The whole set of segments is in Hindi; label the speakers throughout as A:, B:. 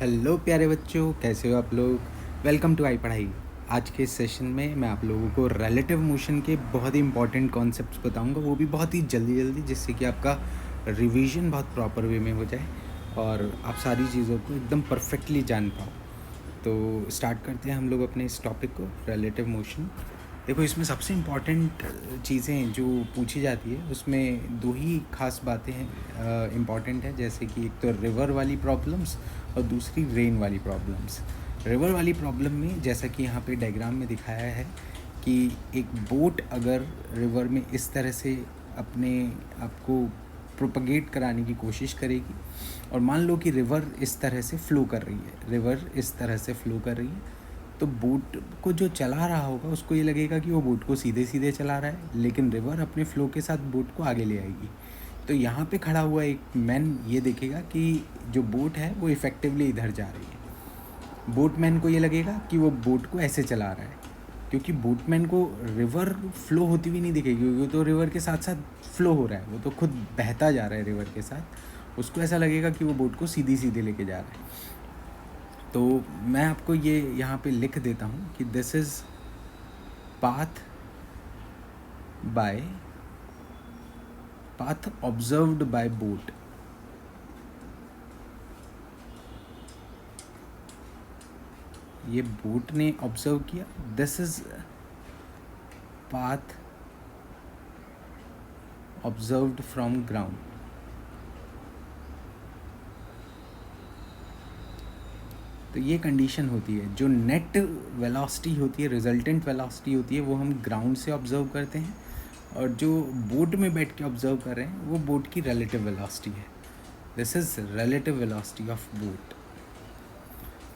A: हेलो प्यारे बच्चों, कैसे हो आप लोग। वेलकम टू आई पढ़ाई। आज के सेशन में मैं आप लोगों को रिलेटिव मोशन के बहुत ही इंपॉर्टेंट कॉन्सेप्ट्स बताऊंगा, वो भी बहुत ही जल्दी जिससे कि आपका रिवीजन बहुत प्रॉपर वे में हो जाए और आप सारी चीज़ों को एकदम परफेक्टली जान पाओ। तो स्टार्ट करते हैं हम लोग अपने इस टॉपिक को, रिलेटिव मोशन। देखो, इसमें सबसे इम्पॉर्टेंट चीज़ें जो पूछी जाती है उसमें दो ही खास बातें हैं इम्पॉर्टेंट है, जैसे कि एक तो रिवर वाली प्रॉब्लम्स और दूसरी रेन वाली प्रॉब्लम्स। रिवर वाली प्रॉब्लम में जैसा कि यहाँ पे डायग्राम में दिखाया है कि एक बोट अगर रिवर में इस तरह से अपने आप को प्रोपगेट कराने की कोशिश करेगी और मान लो कि रिवर इस तरह से फ़्लो कर रही है, रिवर इस तरह से फ़्लो कर रही है, तो बोट को जो चला रहा होगा उसको ये लगेगा कि वो बोट को सीधे सीधे चला रहा है, लेकिन रिवर अपने फ़्लो के साथ बोट को आगे ले आएगी। तो यहाँ पे खड़ा हुआ एक मैन ये देखेगा कि जो बोट है वो इफ़ेक्टिवली इधर जा रही है। बोटमैन को ये लगेगा कि वो बोट को ऐसे चला रहा है, क्योंकि बोटमैन को रिवर फ्लो होती हुई नहीं दिखेगी, क्योंकि वो तो रिवर के साथ साथ फ्लो हो रहा है, वो तो खुद बहता जा रहा है रिवर के साथ। उसको ऐसा लगेगा कि वो बोट को सीधी सीधे लेके जा रहा है। तो मैं आपको ये यहाँ पे लिख देता हूँ कि this is path observed bye boat. ये बोट ने ऑब्जर्व किया, this is path observed from ground. तो ये कंडीशन होती है, जो नेट वेलोसिटी होती है, रिजल्टेंट वेलोसिटी होती है, वो हम ग्राउंड से ऑब्जर्व करते हैं, और जो बोट में बैठ के ऑब्जर्व कर रहे हैं वो बोट की रिलेटिव वेलोसिटी है। This is relative velocity of boat.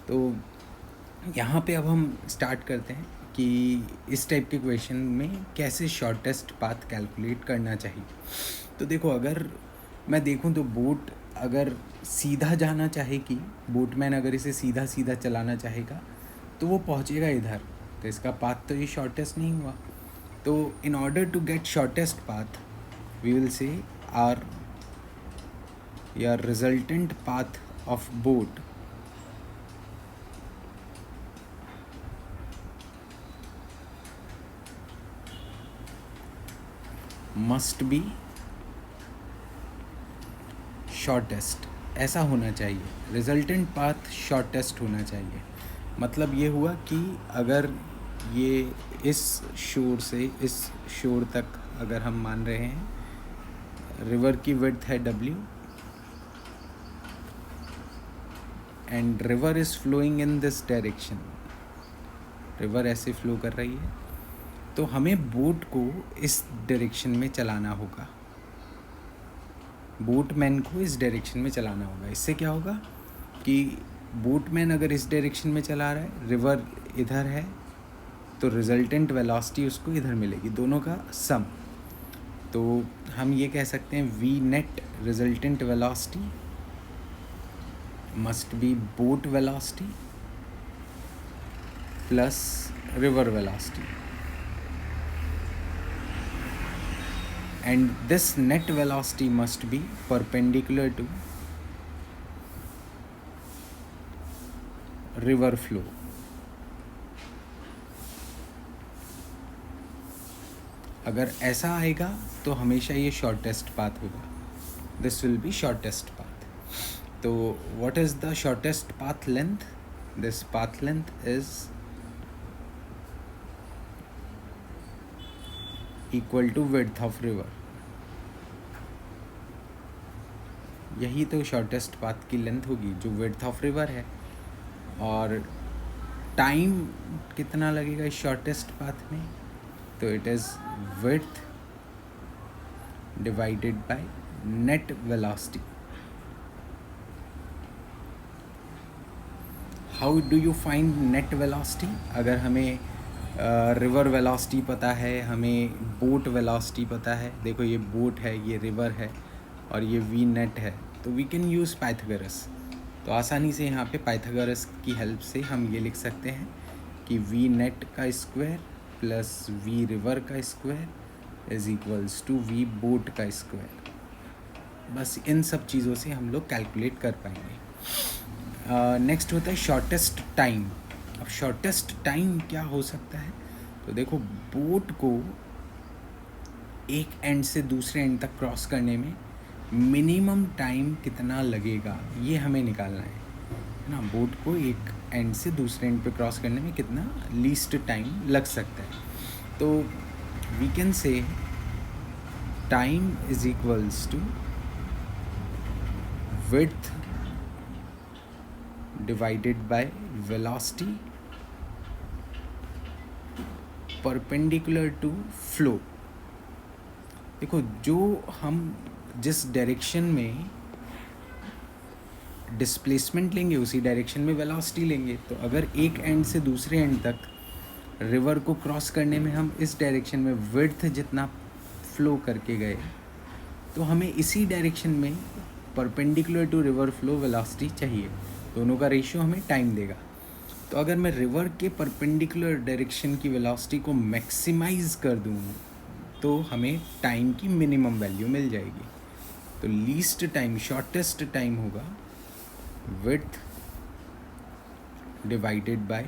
A: तो यहाँ पे अब हम स्टार्ट करते हैं कि इस टाइप के क्वेश्चन में कैसे शॉर्टेस्ट पाथ कैलकुलेट करना चाहिए। तो देखो, अगर मैं देखूँ तो बोट अगर सीधा जाना चाहेगी, बोटमैन अगर इसे सीधा सीधा चलाना चाहेगा तो वो पहुँचेगा इधर, तो इसका पाथ तो ये शॉर्टेस्ट नहीं हुआ। तो in order to get shortest path we will say R या resultant path of boat must be shortest. ऐसा होना चाहिए, रिजल्टेंट पाथ शॉर्टेस्ट होना चाहिए। मतलब ये हुआ कि अगर ये इस शोर से इस शोर तक अगर हम मान रहे हैं, रिवर की विड्थ है W and river is flowing in this direction, river ऐसे फ्लो कर रही है, तो हमें बोट को इस डायरेक्शन में चलाना होगा, बोटमैन को इस डायरेक्शन में चलाना होगा। इससे क्या होगा कि बोटमैन अगर इस डायरेक्शन में चला रहा है, रिवर इधर है, तो रिजल्टेंट वेलोसिटी उसको इधर मिलेगी, दोनों का सम। तो हम ये कह सकते हैं V net resultant velocity must be boat velocity plus river velocity, and this net velocity must be perpendicular to river flow. अगर ऐसा आएगा तो हमेशा ये शॉर्टेस्ट पाथ होगा, this will be shortest path. तो what is the shortest path length? This path length is equal to width of river. यही तो शॉर्टेस्ट पाथ की लेंथ होगी, जो विड्थ ऑफ रिवर है। और टाइम कितना लगेगा इस शॉर्टेस्ट पाथ में? तो it is width divided by net velocity. How do you find net velocity? अगर हमें रिवर वेलोसिटी पता है, हमें बोट वेलोसिटी पता है, देखो ये बोट है, ये रिवर है और ये वी नेट है, तो वी कैन यूज़ पाइथागोरस। तो आसानी से यहाँ पे पाइथागोरस की हेल्प से हम ये लिख सकते हैं कि वी नेट का स्क्वायर प्लस वी रिवर का square is equals to V boat का स्क्वायर। बस इन सब चीज़ों से हम लोग कैलकुलेट कर पाएंगे। नेक्स्ट होता है शॉर्टेस्ट टाइम। अब शॉर्टेस्ट टाइम क्या हो सकता है, तो देखो बोट को एक एंड से दूसरे एंड तक क्रॉस करने में मिनिमम टाइम कितना लगेगा ये हमें निकालना है ना। बोट को एक एंड से दूसरे एंड पे क्रॉस करने में कितना लीस्ट टाइम लग सकता है। तो we can say time is equals to width divided by velocity perpendicular to flow. देखो जो हम जिस डायरेक्शन में डिस्प्लेसमेंट लेंगे उसी डायरेक्शन में वेलोसिटी लेंगे। तो अगर एक एंड से दूसरे एंड तक रिवर को क्रॉस करने में हम इस डायरेक्शन में विड्थ जितना फ्लो करके गए, तो हमें इसी डायरेक्शन में perpendicular to river flow velocity चाहिए। दोनों का रेशियो हमें टाइम देगा। तो अगर मैं रिवर के परपेंडिकुलर डायरेक्शन की वेलोसिटी को मैक्सिमाइज कर दूँ तो हमें टाइम की मिनिमम वैल्यू मिल जाएगी। तो लीस्ट टाइम, शॉर्टेस्ट टाइम होगा width divided by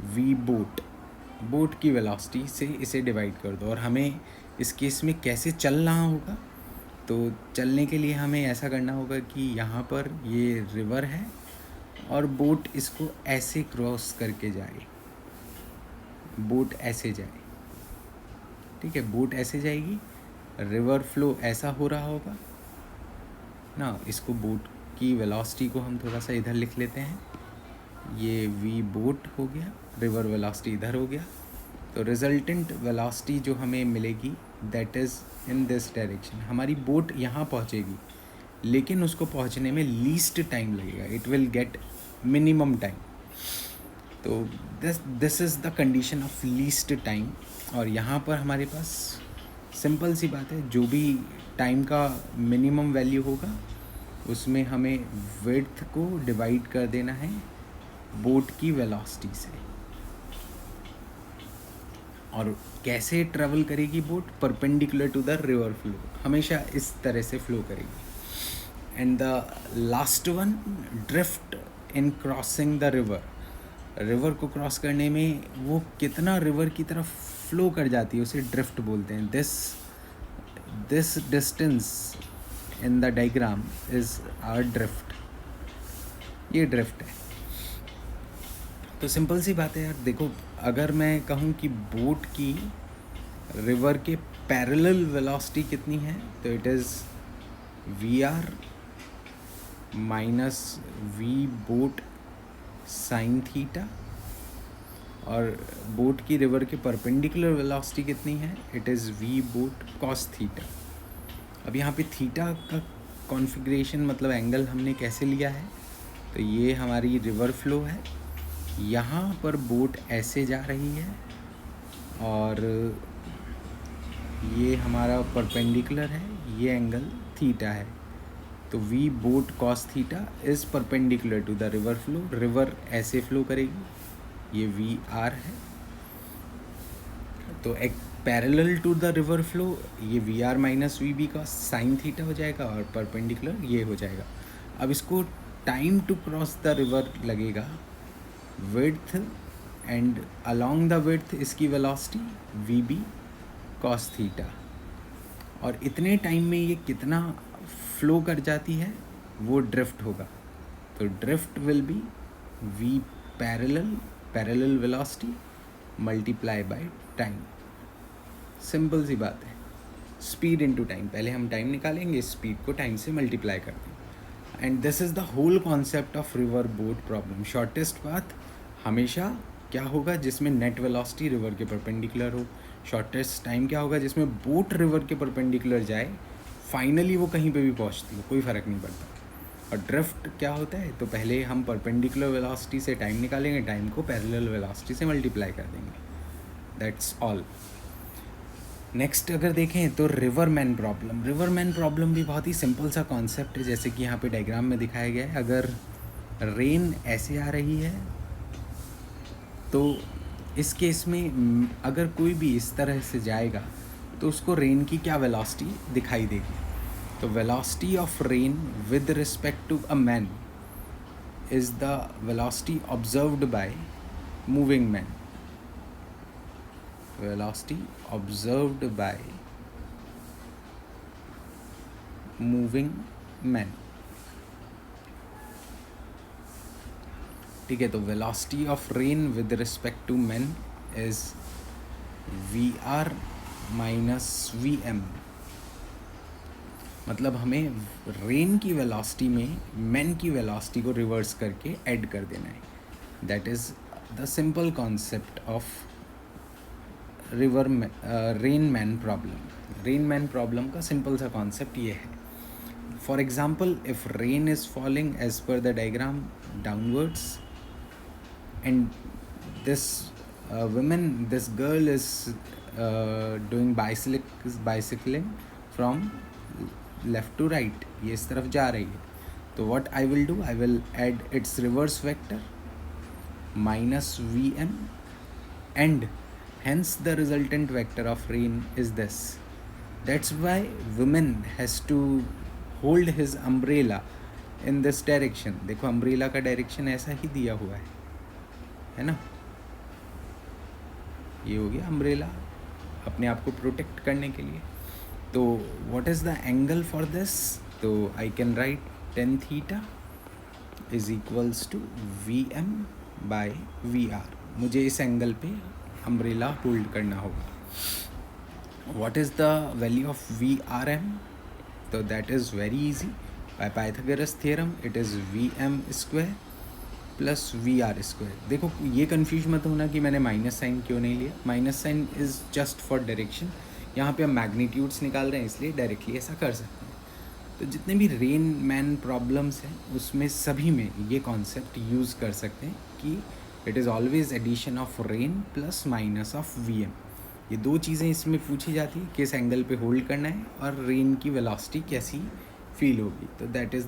A: V boat. Boat की वेलोसिटी से इसे डिवाइड कर दो। और हमें इस केस में कैसे चलना होगा, तो चलने के लिए हमें ऐसा करना होगा कि यहाँ पर ये रिवर है और बोट इसको ऐसे क्रॉस करके जाए, बोट ऐसे जाए, ठीक है। बोट ऐसे जाएगी, रिवर फ्लो ऐसा हो रहा होगा ना। इसको बोट की वेलोसिटी को हम थोड़ा सा इधर लिख लेते हैं, ये वी बोट हो गया, रिवर वेलोसिटी इधर हो गया। तो रिजल्टेंट वेलोसिटी जो हमें मिलेगी that is in this direction. हमारी बोट यहाँ पहुँचेगी लेकिन उसको पहुँचने में लीस्ट टाइम लगेगा, it will get minimum time. तो this is the condition of least time. और यहाँ पर हमारे पास सिंपल सी बात है, जो भी टाइम का मिनिमम वैल्यू होगा उसमें हमें विड्थ को डिवाइड कर देना है बोट की वेलोसिटी से। और कैसे ट्रैवल करेगी boat, perpendicular to the river flow, हमेशा इस तरह से फ्लो करेगी। And the last one, drift in crossing the river. River को क्रॉस करने में वो कितना रिवर की तरफ फ्लो कर जाती है उसे ड्रिफ्ट बोलते हैं। This distance in the diagram is our drift, ये ड्रिफ्ट है। तो सिंपल सी बात है यार, देखो अगर मैं कहूँ कि बोट की रिवर के पैरेलल वेलोसिटी कितनी है, तो it is V R minus V boat sine theta. और बोट की रिवर के परपेंडिकुलर वेलोसिटी कितनी है, it is V boat cos theta. अब यहाँ पे थीटा का कॉन्फ़िगरेशन मतलब एंगल हमने कैसे लिया है, तो ये हमारी रिवर फ्लो है, यहाँ पर बोट ऐसे जा रही है और ये हमारा परपेंडिकुलर है, ये एंगल थीटा है। तो V boat cos theta is perpendicular to the river flow. River ऐसे फ्लो करेगी, ये वी आर है। तो एक parallel to the river flow ये V R minus V B का साइन थीटा हो जाएगा और परपेंडिकुलर ये हो जाएगा। अब इसको time to cross the river लगेगा, width and along the width इसकी velocity V B cos theta. और इतने टाइम में ये कितना फ्लो कर जाती है वो ड्रिफ्ट होगा। तो drift will be V parallel velocity multiply by time. Simple सी बात है, स्पीड इनटू टाइम। पहले हम टाइम निकालेंगे, स्पीड को टाइम से मल्टीप्लाई कर देंगे। And this is the whole concept of river boat problem. Shortest path हमेशा क्या होगा, जिसमें नेट वेलोसिटी रिवर के परपेंडिकुलर हो। शॉर्टेस्ट टाइम क्या होगा, जिसमें बोट रिवर के परपेंडिकुलर जाए, फाइनली वो कहीं पे भी पहुंचती हो, कोई फ़र्क नहीं पड़ता। और ड्रिफ्ट क्या होता है, तो पहले हम परपेंडिकुलर वेलोसिटी से टाइम निकालेंगे, टाइम को पैरेलल वेलोसिटी से मल्टीप्लाई कर देंगे। That's all. नेक्स्ट अगर देखें तो रिवरमैन प्रॉब्लम। रिवरमैन प्रॉब्लम भी बहुत ही सिंपल सा कॉन्सेप्ट है, जैसे कि यहाँ पे डायग्राम में दिखाया गया है। अगर रेन ऐसे आ रही है तो इस केस में अगर कोई भी इस तरह से जाएगा तो उसको रेन की क्या वेलोसिटी दिखाई देगी। तो velocity of rain with respect to a man is the velocity observed by moving man. Velocity observed by moving man. ठीक है, तो velocity of rain with respect to man is VR minus VM. मतलब हमें रेन की वेलोसिटी में मैन की वेलोसिटी को रिवर्स करके ऐड कर देना है. That is the simple concept of rain man problem. Rain man problem का सिंपल सा कॉन्सेप्ट ये है. For example, if rain is falling as per the diagram downwards and this this girl is doing bicycling from left to right. ये इस तरफ जा रही है. तो what I will do, I will add its reverse vector minus VM, and hence the resultant vector of rain is this. That's why woman has to hold his umbrella in this direction. देखो umbrella का direction ऐसा ही दिया हुआ है ना. ये हो गया अम्ब्रेला अपने आप को प्रोटेक्ट करने के लिए. तो what is the angle for this? तो I can write tan theta is equals to VM by VR. मुझे इस एंगल पे अम्ब्रेला होल्ड करना होगा. What is the value of VRM? तो that is very easy. By Pythagoras theorem it is VM square plus VR square. देखो ये कन्फ्यूज मत होना कि मैंने माइनस साइन क्यों नहीं लिया. Minus sine is just for direction. यहाँ पे हम मैग्नीट्यूड्स निकाल रहे हैं इसलिए डायरेक्टली ऐसा कर सकते हैं. तो जितने भी रेन मैन प्रॉब्लम्स हैं उसमें सभी में ये कॉन्सेप्ट यूज़ कर सकते हैं कि it is always addition of rain plus minus of VM. ये दो चीज़ें इसमें पूछी जाती है, किस एंगल पे होल्ड करना है और रेन की वेलोसिटी कैसी फील होगी. तो दैट इज़